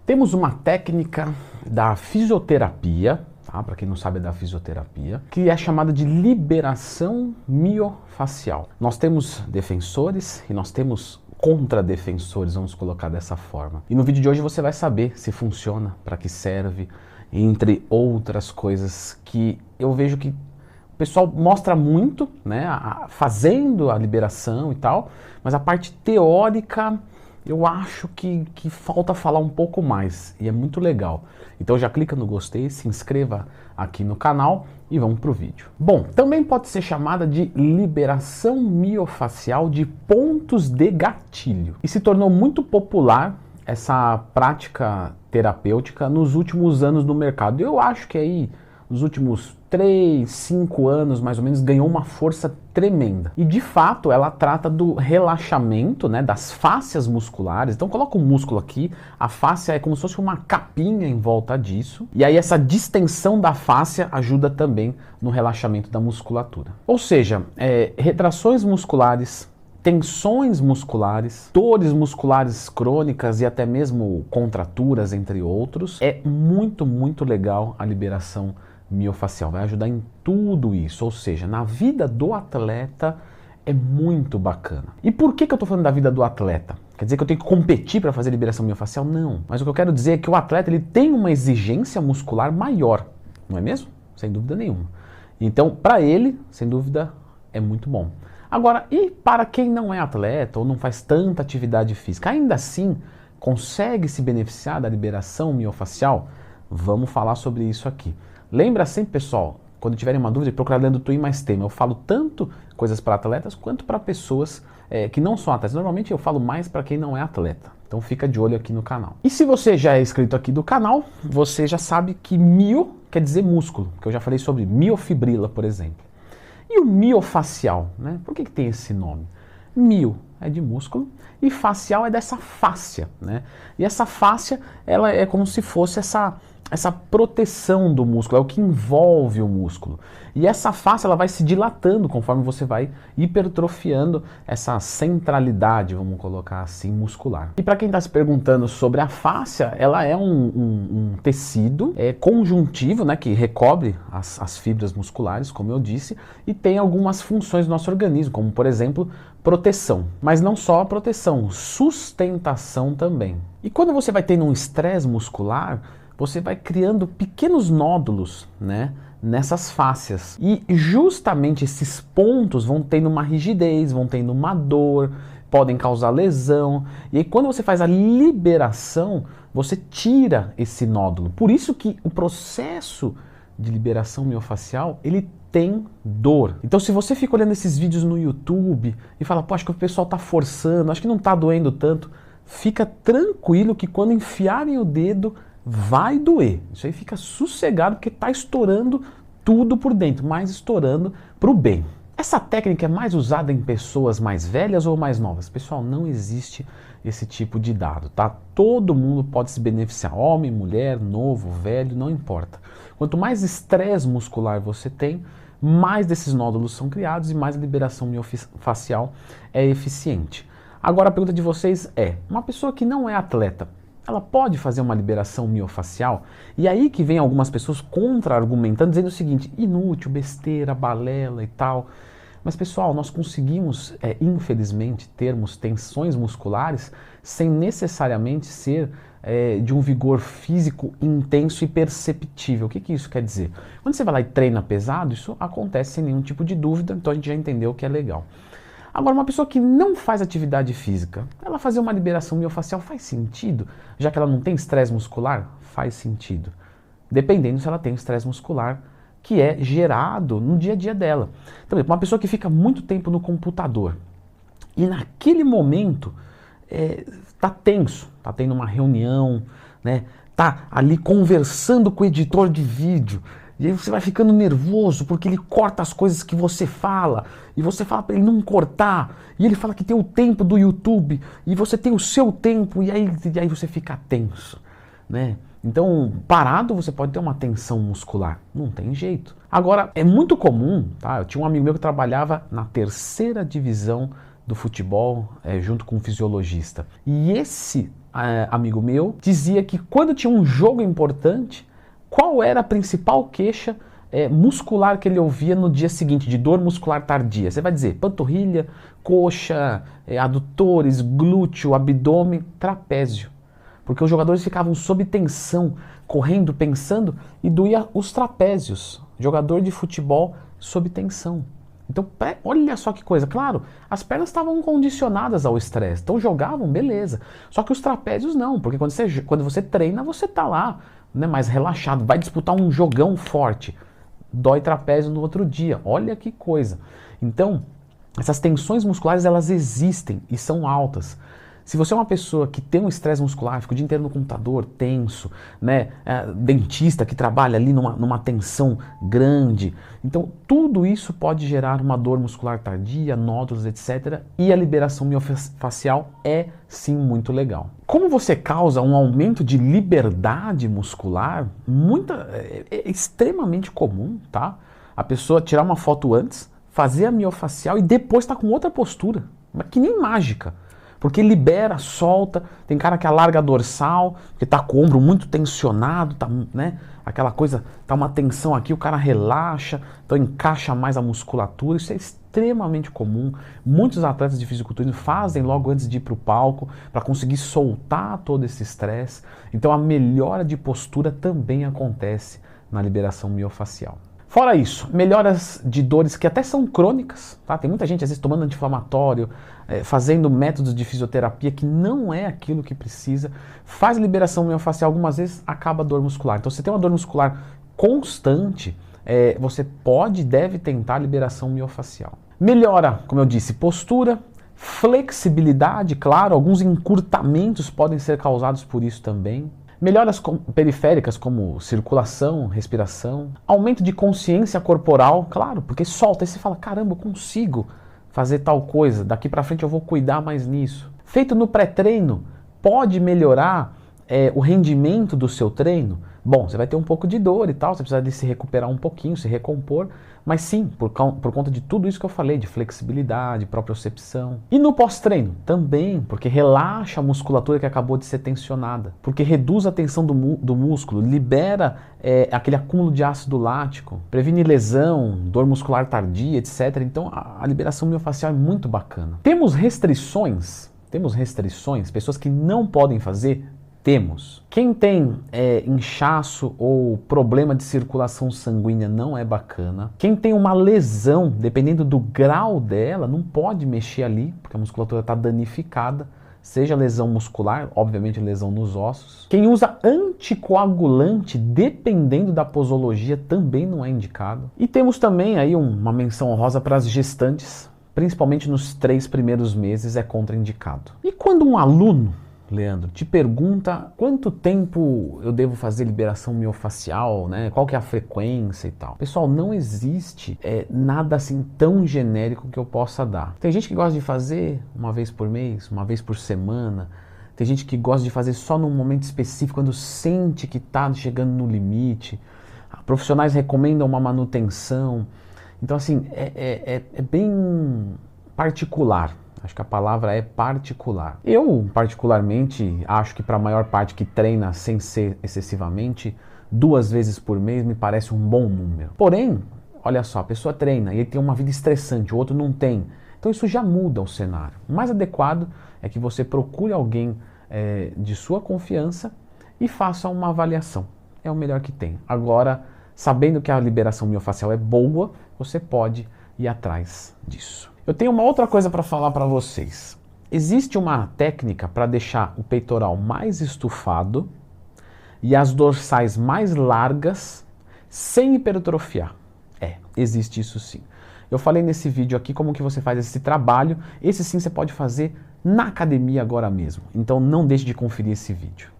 Temos uma técnica da fisioterapia, tá? Para quem não sabe é da fisioterapia, que é chamada de liberação miofacial. Nós temos defensores e nós temos contradefensores, vamos colocar dessa forma. E no vídeo de hoje você vai saber se funciona, para que serve, entre outras coisas que eu vejo que o pessoal mostra muito, né, fazendo a liberação e tal, mas a parte teórica eu acho que falta falar um pouco mais e é muito legal. Então já clica no gostei, se inscreva aqui no canal e vamos pro vídeo. Bom, também pode ser chamada de liberação miofacial de pontos de gatilho. E se tornou muito popular essa prática terapêutica nos últimos anos no mercado. Eu acho que aí nos últimos 3, 5 anos, mais ou menos, ganhou uma força tremenda. E, de fato, ela trata do relaxamento, né, das fáscias musculares. Então, coloca o músculo aqui, a fáscia é como se fosse uma capinha em volta disso. E aí, essa distensão da fáscia ajuda também no relaxamento da musculatura. Ou seja, retrações musculares, tensões musculares, dores musculares crônicas e até mesmo contraturas, entre outros. É muito, muito legal a liberação miofacial, vai ajudar em tudo isso, ou seja, na vida do atleta é muito bacana. E por que eu estou falando da vida do atleta? Quer dizer que eu tenho que competir para fazer liberação miofacial? Não, mas o que eu quero dizer é que o atleta ele tem uma exigência muscular maior, não é mesmo? Sem dúvida nenhuma. Então, para ele, sem dúvida, é muito bom. Agora, e para quem não é atleta ou não faz tanta atividade física, ainda assim consegue se beneficiar da liberação miofacial? Vamos falar sobre isso aqui. Lembra sempre, pessoal, quando tiverem uma dúvida, procurar lendo Twin Mais Tema. Eu falo tanto coisas para atletas quanto para pessoas que não são atletas. Normalmente eu falo mais para quem não é atleta. Então fica de olho aqui no canal. E se você já é inscrito aqui do canal, você já sabe que mio quer dizer músculo, que eu já falei sobre miofibrila, por exemplo. E o miofacial, né? Por que tem esse nome? Mio é de músculo e facial é dessa fáscia, né? E essa fáscia, ela é como se fosse essa proteção do músculo, é o que envolve o músculo. E essa fáscia ela vai se dilatando conforme você vai hipertrofiando essa centralidade, vamos colocar assim, muscular. E para quem está se perguntando sobre a fáscia, ela é um tecido conjuntivo, né, que recobre as fibras musculares, como eu disse, e tem algumas funções do nosso organismo, como por exemplo, proteção. Mas não só a proteção, sustentação também. E quando você vai tendo um estresse muscular, você vai criando pequenos nódulos, né, nessas fáscias. E justamente esses pontos vão tendo uma rigidez, vão tendo uma dor, podem causar lesão. E aí quando você faz a liberação, você tira esse nódulo. Por isso que o processo de liberação miofacial, ele tem dor. Então se você fica olhando esses vídeos no YouTube e fala, pô, acho que o pessoal tá forçando, acho que não tá doendo tanto, fica tranquilo que quando enfiarem o dedo, vai doer. Isso aí fica sossegado porque está estourando tudo por dentro, mas estourando para o bem. Essa técnica é mais usada em pessoas mais velhas ou mais novas? Pessoal, não existe esse tipo de dado, tá? Todo mundo pode se beneficiar, homem, mulher, novo, velho, não importa. Quanto mais estresse muscular você tem, mais desses nódulos são criados e mais a liberação miofacial é eficiente. Agora a pergunta de vocês é, uma pessoa que não é atleta, ela pode fazer uma liberação miofacial? E aí que vem algumas pessoas contra-argumentando, dizendo o seguinte, inútil, besteira, balela e tal. Mas pessoal, nós conseguimos, infelizmente, termos tensões musculares sem necessariamente ser de um vigor físico intenso e perceptível. O que isso quer dizer? Quando você vai lá e treina pesado, isso acontece sem nenhum tipo de dúvida, então a gente já entendeu que é legal. Agora, uma pessoa que não faz atividade física, ela fazer uma liberação miofacial faz sentido? Já que ela não tem estresse muscular? Faz sentido. Dependendo se ela tem estresse muscular que é gerado no dia a dia dela. Então, uma pessoa que fica muito tempo no computador e naquele momento tá tenso, tá tendo uma reunião, né? Tá ali conversando com o editor de vídeo, e aí você vai ficando nervoso porque ele corta as coisas que você fala e você fala para ele não cortar e ele fala que tem o tempo do YouTube e você tem o seu tempo e aí você fica tenso, né? Então, parado você pode ter uma tensão muscular, não tem jeito. Agora, é muito comum, tá? Eu tinha um amigo meu que trabalhava na 3ª divisão do futebol junto com um fisiologista. E esse amigo meu, dizia que quando tinha um jogo importante, qual era a principal queixa muscular que ele ouvia no dia seguinte, de dor muscular tardia? Você vai dizer panturrilha, coxa, adutores, glúteo, abdômen, trapézio. Porque os jogadores ficavam sob tensão, correndo, pensando, e doía os trapézios. Jogador de futebol sob tensão. Então, olha só que coisa. Claro, as pernas estavam condicionadas ao estresse, então jogavam, beleza. Só que os trapézios não, porque quando você treina, você tá lá, né, mais relaxado, vai disputar um jogão forte. Dói trapézio no outro dia. Olha que coisa. Então, essas tensões musculares, elas existem e são altas. Se você é uma pessoa que tem um estresse muscular, fica o dia inteiro no computador, tenso, né? Dentista que trabalha ali numa tensão grande, então tudo isso pode gerar uma dor muscular tardia, nódulos, etc. E a liberação miofascial é sim muito legal. Como você causa um aumento de liberdade muscular, é extremamente comum, tá? A pessoa tirar uma foto antes, fazer a miofacial e depois tá com outra postura, mas que nem mágica. Porque libera, solta, tem cara que alarga a dorsal, porque tá com o ombro muito tensionado, tá, né? Aquela coisa, tá uma tensão aqui, o cara relaxa, então encaixa mais a musculatura, isso é extremamente comum. Muitos atletas de fisiculturismo fazem logo antes de ir para o palco, para conseguir soltar todo esse estresse. Então a melhora de postura também acontece na liberação miofacial. Fora isso, melhoras de dores que até são crônicas, tá? Tem muita gente às vezes tomando anti-inflamatório, fazendo métodos de fisioterapia que não é aquilo que precisa, faz liberação miofascial, algumas vezes acaba a dor muscular. Então, se você tem uma dor muscular constante, você pode e deve tentar a liberação miofascial. Melhora, como eu disse, postura, flexibilidade, claro, alguns encurtamentos podem ser causados por isso também. Melhoras periféricas como circulação, respiração, aumento de consciência corporal, claro, porque solta e você fala, caramba, eu consigo fazer tal coisa, daqui para frente eu vou cuidar mais nisso. Feito no pré-treino, pode melhorar o rendimento do seu treino? Bom, você vai ter um pouco de dor e tal, você precisa de se recuperar um pouquinho, se recompor, mas sim, por conta de tudo isso que eu falei, de flexibilidade, propriocepção. E no pós-treino? Também, porque relaxa a musculatura que acabou de ser tensionada, porque reduz a tensão do músculo, libera aquele acúmulo de ácido lático, previne lesão, dor muscular tardia, etc. Então a liberação miofascial é muito bacana. Temos restrições, pessoas que não podem fazer? Temos. Quem tem inchaço ou problema de circulação sanguínea não é bacana. Quem tem uma lesão, dependendo do grau dela, não pode mexer ali, porque a musculatura está danificada, seja lesão muscular, obviamente lesão nos ossos. Quem usa anticoagulante, dependendo da posologia, também não é indicado. E temos também aí uma menção honrosa para as gestantes, principalmente nos 3 primeiros meses é contraindicado. E quando um aluno, Leandro, te pergunta quanto tempo eu devo fazer liberação miofascial, né? Qual que é a frequência e tal. Pessoal, não existe nada assim tão genérico que eu possa dar. Tem gente que gosta de fazer uma vez por mês, uma vez por semana. Tem gente que gosta de fazer só num momento específico, quando sente que está chegando no limite. Profissionais recomendam uma manutenção. Então, assim, é bem particular. Acho que a palavra é particular. Eu, particularmente, acho que para a maior parte que treina sem ser excessivamente, 2 vezes por mês me parece um bom número. Porém, olha só, a pessoa treina e ele tem uma vida estressante, o outro não tem. Então isso já muda o cenário. O mais adequado é que você procure alguém de sua confiança e faça uma avaliação. É o melhor que tem. Agora, sabendo que a liberação miofascial é boa, você pode ir atrás disso. Eu tenho uma outra coisa para falar para vocês. Existe uma técnica para deixar o peitoral mais estufado e as dorsais mais largas sem hipertrofiar. Existe isso sim. Eu falei nesse vídeo aqui como que você faz esse trabalho. Esse sim você pode fazer na academia agora mesmo. Então não deixe de conferir esse vídeo.